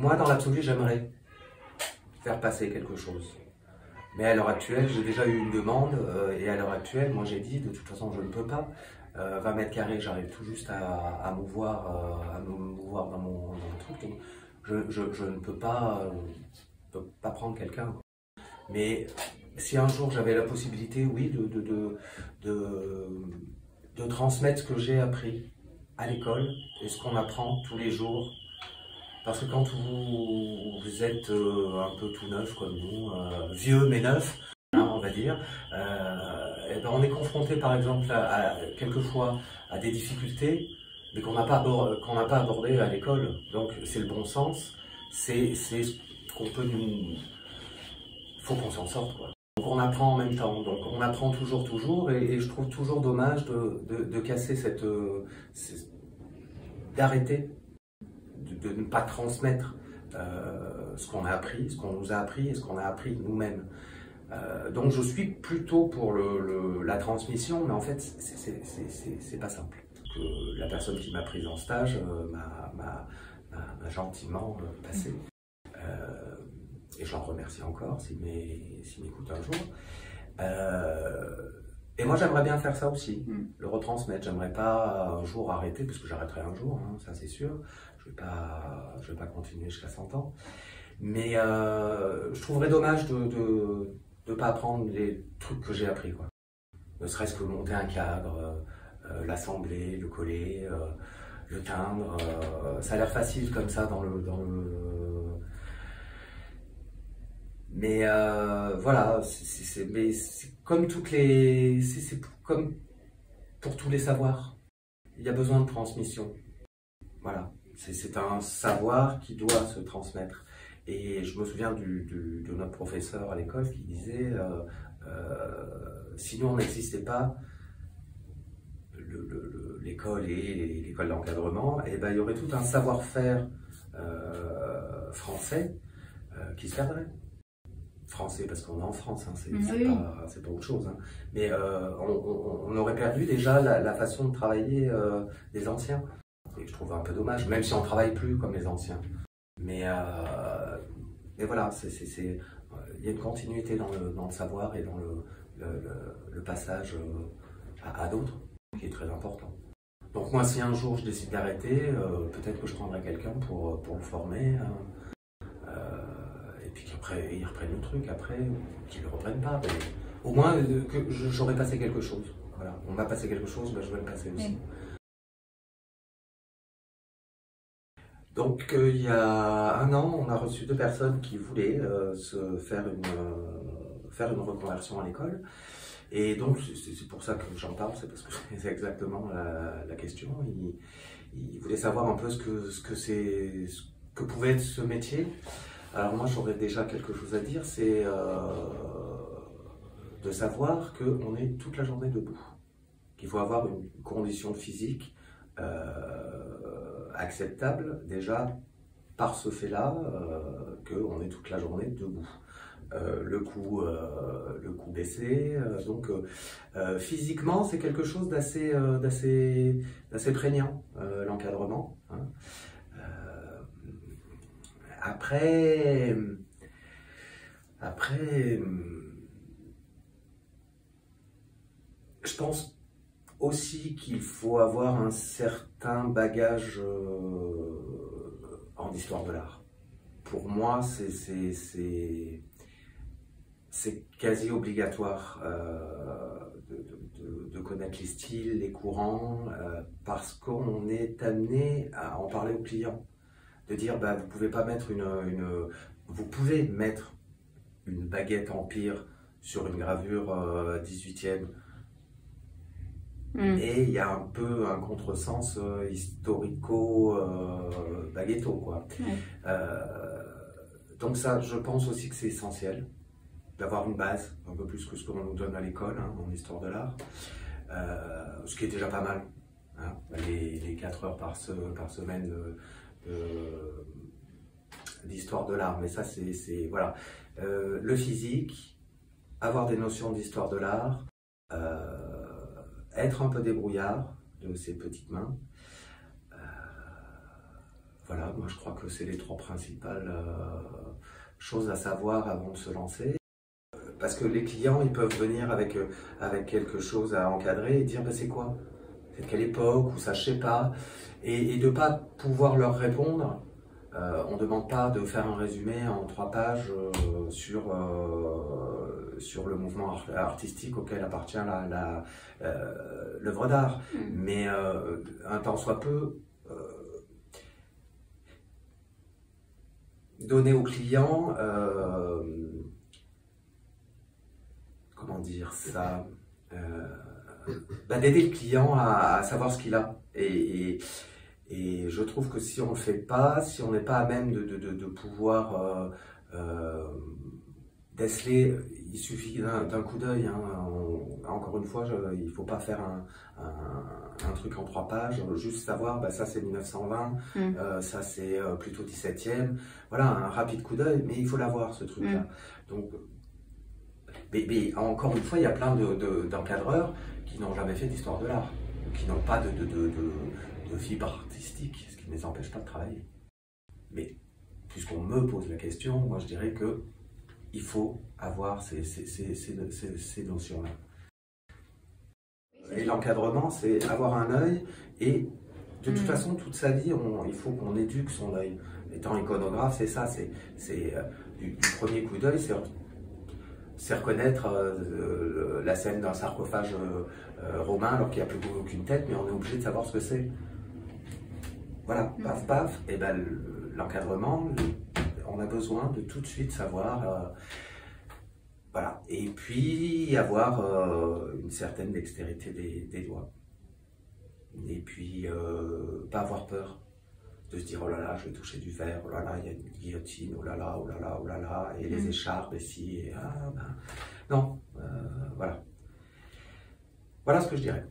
moi, dans l'absolu, j'aimerais faire passer quelque chose. Mais à l'heure actuelle, j'ai déjà eu une demande et à l'heure actuelle, moi j'ai dit, de toute façon, je ne peux pas. 20 mètres carrés, j'arrive tout juste à me mouvoir dans le truc. Donc je ne peux pas prendre quelqu'un. Mais si un jour j'avais la possibilité, oui, de transmettre ce que j'ai appris à l'école et ce qu'on apprend tous les jours. Parce que quand vous êtes un peu tout neuf comme nous, vieux mais neuf, hein, on va dire, et ben on est confronté par exemple quelquefois à des difficultés, mais qu'on n'a pas abordées à l'école. Donc c'est le bon sens, c'est ce qu'on peut nous... faut qu'on s'en sorte, quoi. Donc on apprend en même temps, donc on apprend toujours, et je trouve toujours dommage de casser d'arrêter, de ne pas transmettre ce qu'on a appris, ce qu'on nous a appris et ce qu'on a appris nous-mêmes. Donc je suis plutôt pour la transmission, mais en fait c'est pas simple. Que la personne qui m'a prise en stage m'a gentiment passé. Et j'en remercie encore s'il m'écoute un jour. Et moi j'aimerais bien faire ça aussi, le retransmettre. J'aimerais pas un jour arrêter, parce que j'arrêterai un jour, hein, ça c'est sûr. Je vais pas continuer jusqu'à 100 ans. Mais je trouverais dommage de ne pas apprendre les trucs que j'ai appris, quoi. Ne serait-ce que monter un cadre, l'assembler, le coller, le teindre. Ça a l'air facile comme ça dans le... Mais voilà, c'est comme toutes les... C'est comme pour tous les savoirs. Il y a besoin de transmission. Voilà, c'est un savoir qui doit se transmettre. Et je me souviens de notre professeur à l'école qui disait si nous on n'existait pas, l'école et l'école d'encadrement, et ben, il y aurait tout un savoir-faire français qui se perdrait. Français parce qu'on est en France, hein, c'est pas autre chose. Hein. Mais on aurait perdu déjà la façon de travailler des anciens. Et je trouve un peu dommage, même si on ne travaille plus comme les anciens. Mais voilà, il y a une continuité dans le savoir et dans le passage à d'autres, qui est très important. Donc moi, si un jour je décide d'arrêter, peut-être que je prendrai quelqu'un pour le former. Et puis qu'après, ils reprennent le truc, après, ou qu'ils ne le reprennent pas. Mais au moins, que j'aurais passé quelque chose. Voilà. On m'a passé quelque chose, ben, je vais le passer aussi. Donc il y a un an, on a reçu 2 personnes qui voulaient se faire une reconversion à l'école. Et donc c'est pour ça que j'en parle, c'est parce que c'est exactement la question. Ils voulaient savoir un peu ce que pouvait être ce métier. Alors moi j'aurais déjà quelque chose à dire, c'est de savoir qu'on est toute la journée debout, qu'il faut avoir une condition physique acceptable déjà par ce fait-là, qu'on est toute la journée debout. Le cou baissé, donc physiquement c'est quelque chose d'assez prégnant, l'encadrement. Hein. Après, je pense aussi qu'il faut avoir un certain bagage en histoire de l'art. Pour moi, c'est quasi obligatoire de connaître les styles, les courants, parce qu'on est amené à en parler aux clients. De dire, bah, vous pouvez pas mettre vous pouvez mettre une baguette empire sur une gravure 18e. Et il y a un peu un contresens historico-baguetto, quoi. Donc ça, je pense aussi que c'est essentiel d'avoir une base, un peu plus que ce qu'on nous donne à l'école, hein, en histoire de l'art, ce qui est déjà pas mal. Hein, les 4 heures par semaine d'histoire de l'art, mais ça c'est voilà. Le physique, avoir des notions d'histoire de l'art, être un peu débrouillard de ses petites mains, Voilà, moi je crois que c'est les 3 principales choses à savoir avant de se lancer. Parce que les clients, ils peuvent venir avec quelque chose à encadrer et dire bah, c'est quoi? C'est de quelle époque? Ou ça, je sais pas. Et de ne pas pouvoir leur répondre. On ne demande pas de faire un résumé en 3 pages sur le mouvement artistique auquel appartient l'œuvre d'art. Mais un tant soit peu, donner au client, comment dire ça, d'aider le client à savoir ce qu'il a. Et je trouve que si on ne le fait pas, si on n'est pas à même de pouvoir déceler, il suffit d'un coup d'œil. Hein, encore une fois, il ne faut pas faire un truc en 3 pages, juste savoir, bah, ça c'est 1920, ça c'est plutôt 17e. Voilà, un rapide coup d'œil, mais il faut l'avoir ce truc-là. Donc, mais encore une fois, il y a plein d'encadreurs qui n'ont jamais fait d'histoire de l'art, qui n'ont pas de fibre artistique, ce qui ne les empêche pas de travailler. Mais puisqu'on me pose la question, moi je dirais que il faut avoir ces notions-là. Et l'encadrement, c'est avoir un œil, et de toute façon, toute sa vie, il faut qu'on éduque son œil. Étant iconographe, c'est ça, du premier coup d'œil, c'est reconnaître la scène d'un sarcophage romain alors qu'il n'y a plus aucune tête, mais on est obligé de savoir ce que c'est. Voilà, paf paf, et ben l'encadrement, on a besoin de tout de suite savoir, voilà, et puis avoir une certaine dextérité des doigts, et puis pas avoir peur de se dire oh là là, je vais toucher du verre, oh là là, il y a une guillotine, oh là là, oh là là, oh là là, et les écharpes ici, et ah ben non, voilà, voilà ce que je dirais.